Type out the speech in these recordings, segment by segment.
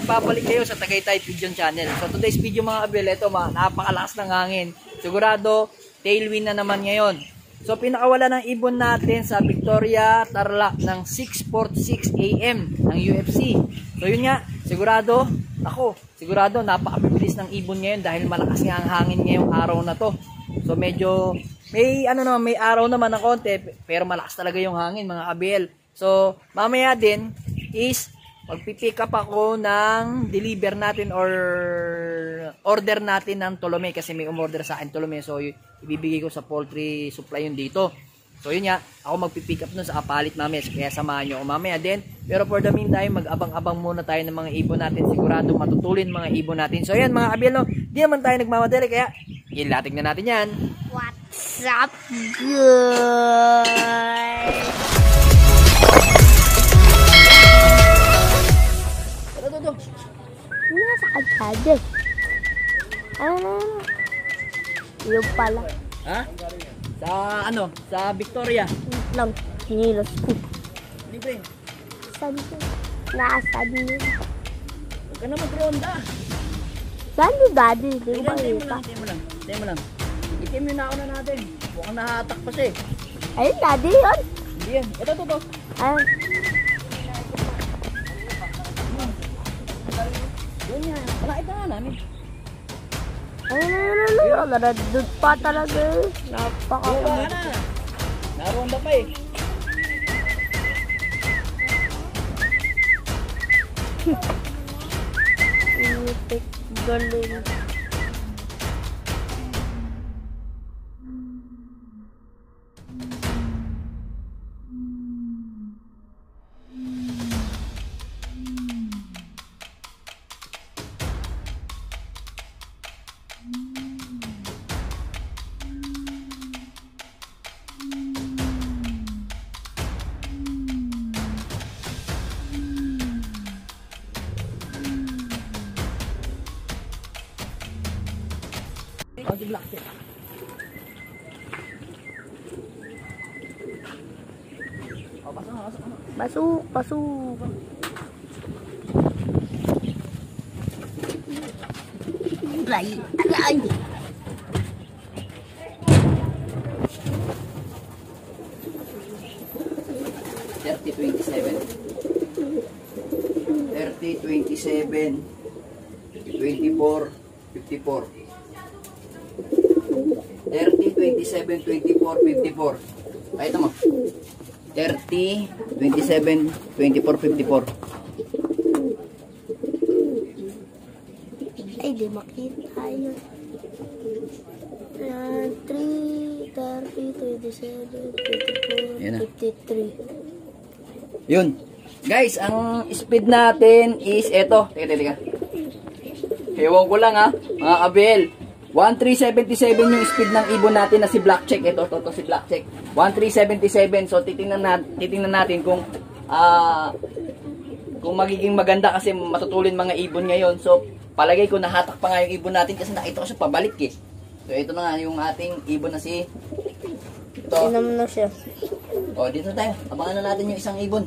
nagbabalik kayo sa Tagaytay Pigeon Channel. So today's video mga Abel, ito napakalakas ng hangin. Sigurado, tailwind na naman ngayon. So pinakawala ng ibon natin sa Victoria, Tarlac ng 6:46 AM ng UFC. So yun nga, sigurado napakabilis ng ibon ngayon dahil malakas nga ang hangin ngayong araw na to. So medyo may may araw naman ng konti pero malakas talaga yung hangin mga Abel. So mamaya din is magpipick up ako ng deliver natin or order natin ng Tolome kasi may umorder sa akin Tolome. So ibibigay ko sa poultry supply yun dito. So yun nga, ako magpipick up nun sa Apalit mamaya. Kaya samahan nyo ako mamaya din. Pero for the meantime, mag-abang-abang muna tayo ng mga ibon natin. Sigurado matutulin mga ibon natin. So yan mga Abel, no? Di naman tayo nagmamadali kaya ilating na natin yan. What's up, guys? Nasa kalsada. Yung pala. Ha? Sa Victoria. Lang, hinilos ko. Libre. Saan ko? Naasan niyo. Huwag ka na mag-ronda. Saan yung daddy? Hindi ko Tayo makita. mo lang. Itim yun na ako na natin. Mukhang nahatak pa siya eh. Ayun, daddy yun. Hindi yan. Ito. Ayun. Yun yan. Nakita nga namin. Ayun. Naradod pa talaga eh. Buwa na. Naronda pa eh. Itik galing. Si Black Check. Pasok. Aray. 30-27 24-54 30-27-24-54 ay ito mo 30-27-24-54 Ay, di makita yun. 3, 30, 27, 24, 53. yun guys, ang speed natin is eto. Teka. Ewan ko lang ha, mga Abel. 1377 yung speed ng ibon natin na si Black Check. Ito si Black Check. 1377. So titingnan natin kung magiging maganda kasi matutulin mga ibon ngayon. So palagay ko nahatak pa nga yung ibon natin kasi nakita ko siya pabalik eh. So ito na nga yung ating ibon na si ito. Sinam na siya. O dito tayo. Abangan na natin yung isang ibon.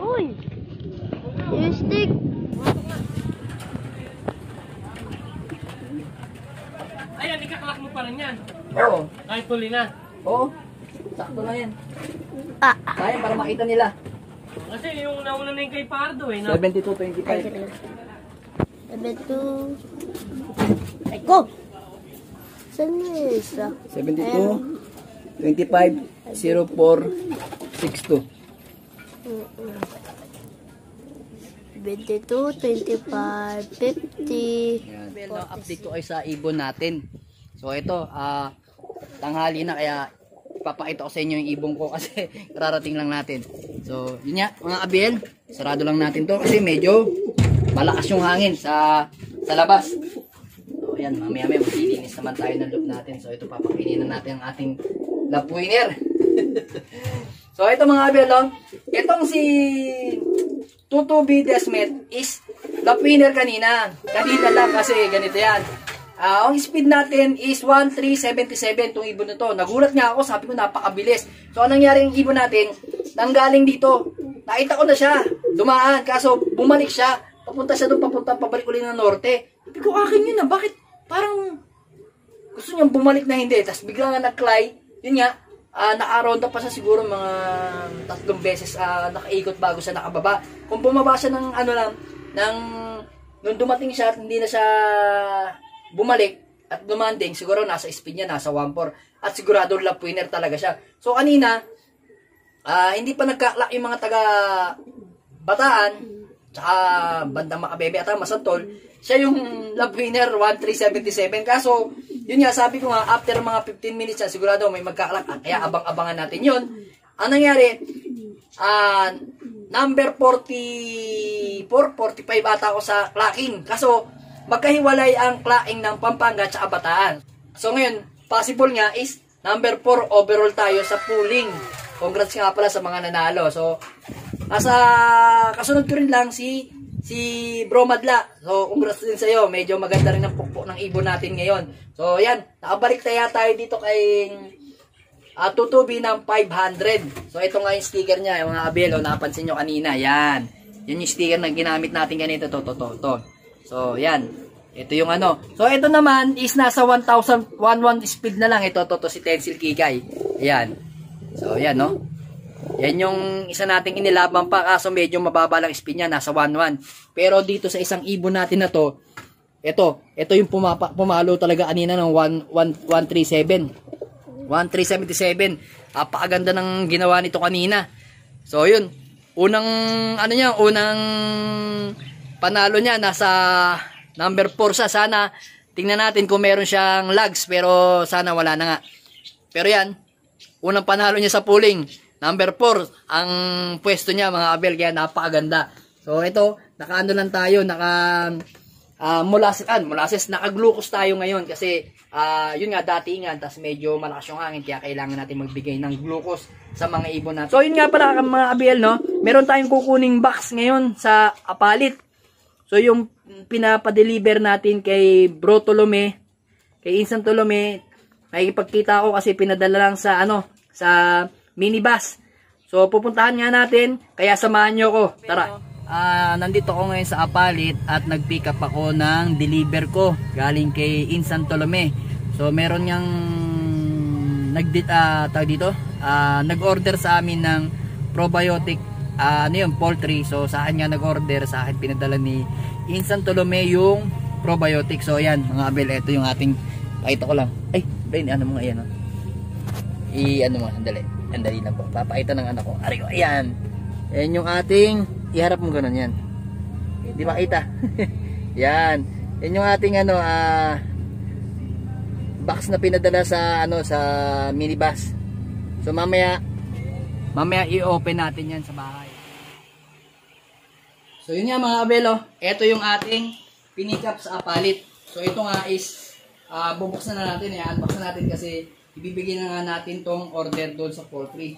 Uy! Yung stick! Ayan, ikakalak mo pa rin yan. Oo. Kahit tuli na. Oo. Sakto na yan. Ah! Kaya para makita nila. Kasi yung nauna na yung kay Pardo eh. No? 72-25. Sabi to... Ay ko! Saan yung isa? 72-25-04-62. 22, 25, 50. Yan. Well, update ko ay sa ibon natin. So ito, tanghali na kaya ipapakita ko sa inyo yung ibon ko kasi kararating lang natin. So yun nga mga Abel, sarado lang natin to kasi medyo malakas yung hangin sa labas. So yan, mamaya maglilinis naman tayo ng loop natin. So ito papakinin na natin ang ating lap winner. So ito mga Abel, itong si Tutubi Desmet is lap winner kanina. Kanina lang kasi ganito yan. Ang speed natin is 1377 itong ibon na to. Nagulat nga ako, sabi ko napakabilis. So anong nangyari yung ibon natin? Nanggaling dito. Nakita ko na siya. Dumaan. Kaso bumalik siya. Papunta siya doon, pabalik ulit ng norte. Sabi ko, akin yun na. Bakit? Parang gusto niyang bumalik na hindi. Tapos bigla nga nag-cly. Yun nga, naka-ronda pa siya siguro mga 3 beses nakaikot bago siya nakababa. Kung bumaba siya ng ano lang, nung dumating siya, hindi na siya bumalik at dumanding, siguro nasa speed niya, nasa 1.4 at sigurado lap winner talaga siya. So kanina, hindi pa nagka-clock yung mga taga Bataan tsaka bandang Makabebe at Masantol, siya yung lap winner 1377. Kaso yun nga, sabi ko nga, after mga 15 minutes yan, sigurado may magka-clock, kaya abang-abangan natin yun. Ang nangyari, number 44, 45 ata ako sa clocking. Kaso magkahiwalay ang clocking ng Pampanga at Bataan. So ngayon, possible nga is number 4 overall tayo sa pooling. Congrats nga pala sa mga nanalo. So, kasunod ko rin lang si Bro Madla. So, congrats din sa'yo. Medyo maganda rin ang pukpok ng ibon natin ngayon. So, yan. Nakabalik tayo dito kay Tutubi ng 500. So, ito nga yung sticker niya. Yung mga Abel, napansin nyo kanina. Yan. Yun yung sticker na ginamit natin ganito. To. So, yan. Ito yung ano. So, ito naman is nasa 1,011 speed na lang. Ito si Tencel Kikay. Yan. So, yan, no? Yan yung isa nating inilaban pa. Kaso medyo mababa lang speed niya. Nasa 1,1. Pero dito sa isang ibon natin na to, ito yung pumalo talaga kanina ng 137. 1377. Apakaganda ng ginawa nito kanina. So, yun. Unang panalo niya nasa number 4 siya. Sana tingnan natin kung meron siyang lags, pero sana wala na nga. Pero yan, unang panalo niya sa pooling, number 4 ang pwesto niya mga Abel, kaya napakaganda. So ito, nakaano lang tayo, molasses, naka-glucose tayo ngayon kasi yun nga datingan, tas medyo malakas yung hangin, kaya kailangan natin magbigay ng glucose sa mga ibon natin. So yun nga pala mga Abel, no? Meron tayong kukuning box ngayon sa Apalit. So yung pinapadeliver natin kay Bro Tolome, kay Insan Tolome, nakikipagkita ako kasi pinadala lang sa sa minibus. So pupuntahan nga natin, kaya samahan nyo ko. Tara. Nandito ako ngayon sa Apalit at nag-pick up ako ng deliver ko galing kay Insan Tolome. So meron niyang nag-order sa amin ng probiotic poultry. So sa akin nga nag-order, sa akin pinadala ni Insan Tolome yung probiotic. So yan mga Abel, ito yung ating, pakita ko lang. Ay, Brain, ano mga yan, andali lang po. Papakita ng anak ko. Ayan. Yan yung ating, iharap mo ganun yan. Di makita. Yan. Yan yung ating box na pinadala sa sa minibus. So mamaya i-open natin yan sa bahay. So yun nga mga Abel, ito yung ating pinick up sa Apalit. So ito nga is bubuksan na natin, i-unbox na natin kasi ibibigay na nga natin tong order doon sa poultry.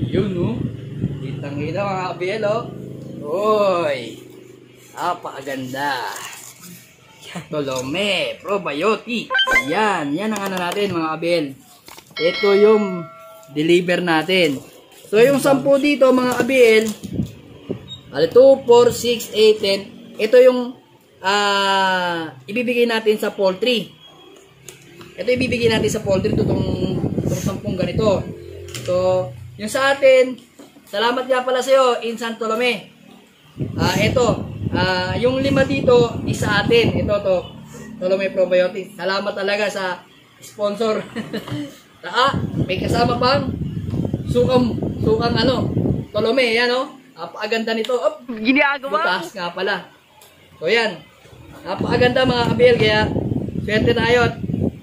Yun, no? Kitang-kita mga Abel, Uy! Apakaganda. Tolome, probiotic. Yan ang natin mga Abel. Ito yung deliver natin. So yung 10 dito mga Abel, 2, 4, 6, 8, 10. Ito yung ibibigay natin sa poultry. Ito ibibigay natin sa poultry. Itong 10 ganito. So, yung sa atin, salamat nga pala sa iyo, Insan Tolome. Ito, yung 5 dito, isa atin. Ito to, Tolome Probiotics. Salamat talaga sa sponsor. May kasama pang sukang Tolome, yan o. Napakaganda nito. Ginagawa. Butas nga pala. So yan. Napakaganda mga kabil. Kaya swerte tayo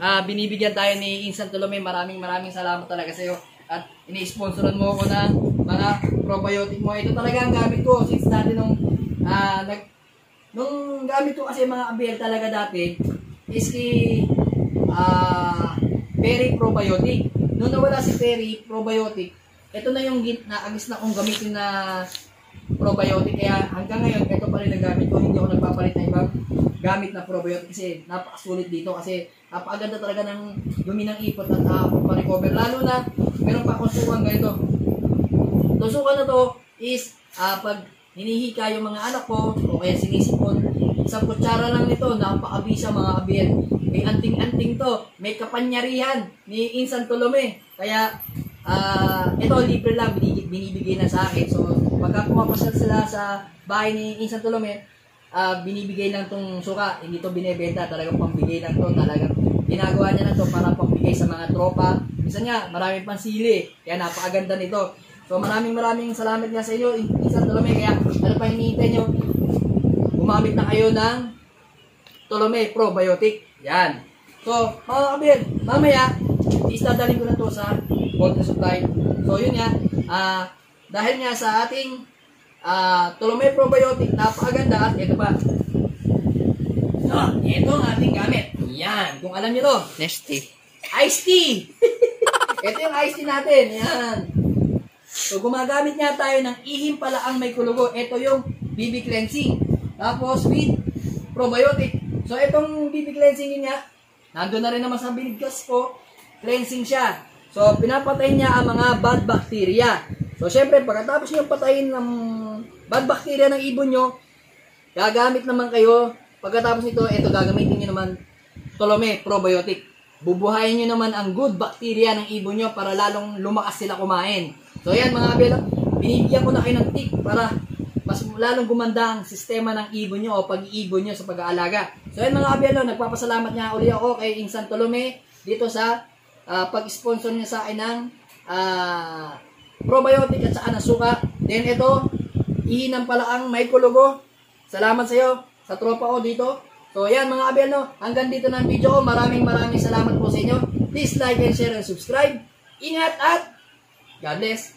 at binibigyan tayo ni Insan Tolome. Maraming salamat talaga sa iyo. At ini-sponsoran mo ako ng mga probiotic mo. Ito talaga ang gamit ko since dati nung gamit ko kasi mga kabil talaga dati is Perry Probiotic. Nung nawala si Perry Probiotic, ito na yung naagis na kong gamitin na probiotic. Kaya hanggang ngayon, ito pa rin ang gamit ko. Hindi ako nagpapalit ng ibang gamit na probiotic kasi napakasulit dito. Kasi napakaganda talaga ng dumi ng ipot at pa-recover. Lalo na, meron pa akong sukan ganito. Ito sukan na to is pag hinihika yung mga anak ko o kaya sinisipon, isang kutsara lang nito, napakabisa mga kabil. May anting-anting to, may kapanyarihan ni Insan Tolome. Kaya, ito libre lang, binibigay na sa akin. So, pagka pumapasal sila sa bahay ni Insan Tolome, binibigay lang tong suka. Hindi to binebenta, talagang pambigay lang to. Talagang ginagawa niya na to para pambigay sa mga tropa. Isa niya, maraming pansili. Kaya napakaganda nito. So, maraming salamat nga sa inyo, Insan Tolome. Kaya, ano pa hinihintay nyo? Gumamit na kayo ng Tolome Probiotic. Yan. So, mga kabil, mamaya, istadalin ko na to sa poultry supply. So, yun nga. Dahil nga sa ating Tolome Probiotic, napakaganda. At ito pa. Ito ang ating gamit. Yan. Kung alam nyo to. Nesty. Iced tea. Ito yung iced tea natin. Yan. So, gumagamit nga tayo ng ihim pala ang may kulugo. Ito yung BB cleansing. Tapos, with probiotic. So, itong BB cleansing niya, nandun na rin naman sa binigkas ko, cleansing siya. So, pinapatay niya ang mga bad bacteria. So, syempre, pagkatapos nyo patayin ng bad bacteria ng ibon nyo, gagamit naman kayo. Pagkatapos nito, ito gagamitin nyo naman Tolome Probiotic. Bubuhayin nyo naman ang good bacteria ng ibon nyo para lalong lumakas sila kumain. So, yan mga abelo, binibigyan ko na kayo ng tip para mas lalong gumanda ang sistema ng ibon nyo o pag-iibon nyo sa pag-aalaga. So yan mga abelo, nagpapasalamat nga uli ako kay Insan Tolome dito sa pag-sponsor niya sa akin ng probiotic at saka ng suka. Then ito, ihinang pala ang may kulugo. Salamat sa iyo, sa tropa ko dito. So yan mga abelo, hanggang dito na ang video ko. Maraming salamat po sa inyo. Please like and share and subscribe. Ingat at God bless.